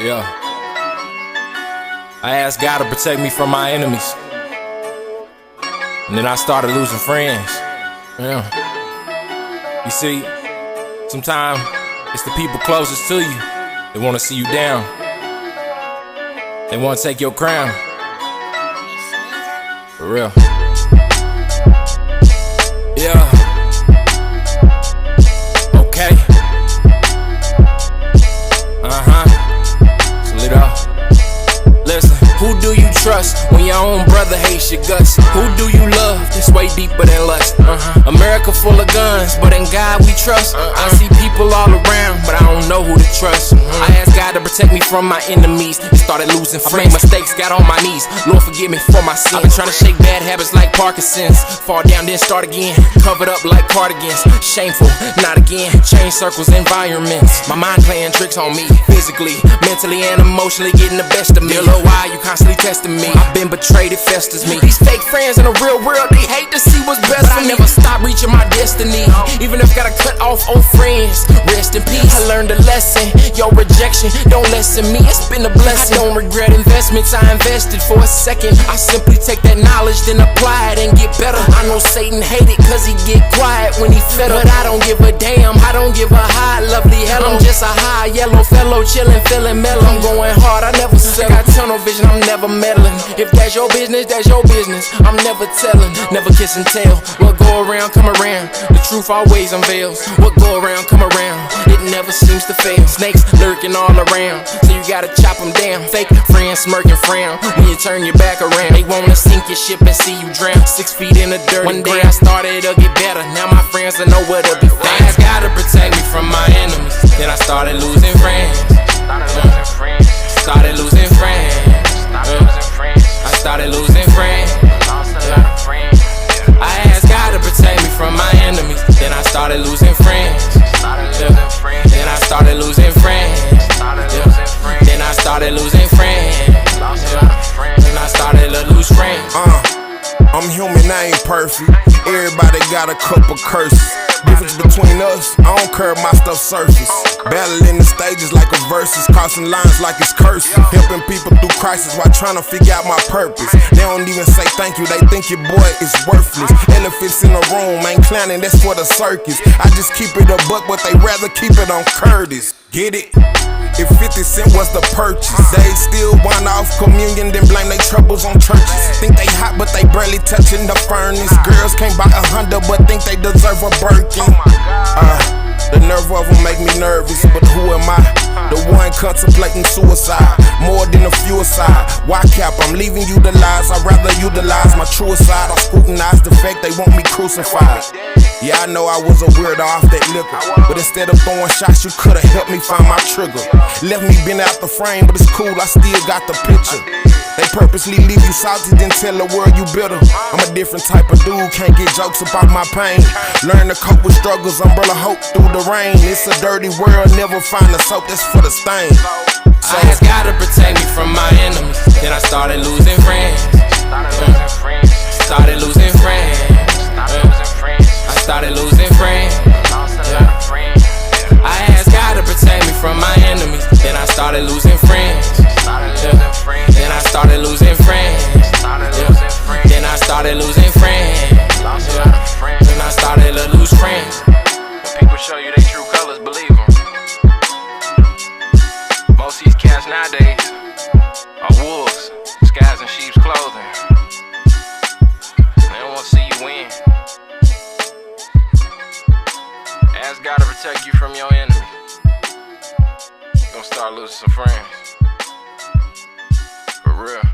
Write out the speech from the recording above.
Yeah. I asked God to protect me from my enemies. And then I started losing friends. Yeah. You see, sometimes it's the people closest to you that want to see you down. They want to take your crown. For real. Yeah. Okay. Salito. Listen, who do you trust when your own brother hates your guts? Who do you love that's way deeper than lust? America full of guns, but in God we trust. I see people all around, but I don't know who to trust. I asked God to protect me from my enemies. Started losing friends, mistakes, got on my knees. Lord forgive me for my sins. I've been trying to shake bad habits like Parkinson's. Fall down then start again, covered up like cardigans. Shameful, not again. Change circles, environments. My mind playing tricks on me, physically, mentally, and emotionally getting the best of me. Lil' why you constantly testing me? I've been betrayed, it festers me. These fake friends in the real world, they hate to see what's best for me. I never stop reaching my destiny, even if gotta cut off old friends. Rest in peace, I learned a lesson. Your rejection don't lessen me, it's been a blessing. I don't regret investments I invested for a second. I simply take that knowledge, then apply it and get better. I know Satan hate it cause he get quiet when he fed up, but I don't give a damn, I don't give a high, lovely hell. I'm just a high yellow fellow, chillin', feeling mellow. I'm going hard, I never settle. Got tunnel vision, I'm never meddling. If that's your business, that's your business. I'm never telling, never kiss and tell. What go around, come around. The truth always unveils. What go around, come around. It never seems to fail. Snakes lurking all around, so you gotta chop them down. Fake friends smirk and frown when you turn your back around. They wanna sink your ship and see you drown. 6 feet in the dirt. One day I started to get better. Now my friends don't know where to be found. I asked God to protect me from my enemies. Then I started losing friends. Started losing friends. I started losing friends. I asked God to protect me from my enemies. Then I started losing friends. Then I started losing friends. Then I started losing friends. Then I started to lose friends. I'm human, I ain't perfect. Everybody got a couple curses. Difference between us, I don't care if my stuff surface. Battling the stages like a versus, crossing lines like it's curses. Helping people through crisis while trying to figure out my purpose. They don't even say thank you, they think your boy is worthless. Elephants in the room, ain't clowning, that's for the circus. I just keep it a buck, but they rather keep it on Curtis. Get it? If 50 cent was the purchase, they still want off communion, then blame their troubles on churches. Think they hot, but they barely touching the furnace. Girls can't buy 100, but think they deserve a Birkin. The nerve of them make me nervous, but who am I? The one contemplating suicide, more than a few aside. Why cap? I'm leaving you the lies, I'd rather utilize my truest side. I scrutinize the fact they want me crucified. Yeah, I know I was a weirdo off that liquor, but instead of throwing shots, you could've helped me find my trigger. Left me bent out the frame, but it's cool, I still got the picture. They purposely leave you salty, then tell the world you bitter. I'm a different type of dude, can't get jokes about my pain. Learn to cope with struggles, umbrella hope through the rain. It's a dirty world, never find a soap that's for the stain. So I asked God to protect me from my enemies. Then I started losing friends. Started losing friends. I started losing friends. I asked God to protect me from my enemies. Then I started losing friends. Then I started losing friends. Then I started losing friends. Then I started to lose friends. When people show you their true colors, believe them. Most of these cats nowadays are wolves, disguised in sheep's clothing. They don't want to see you win. Ask God to protect you from your enemies. You're gonna start losing some friends. For real.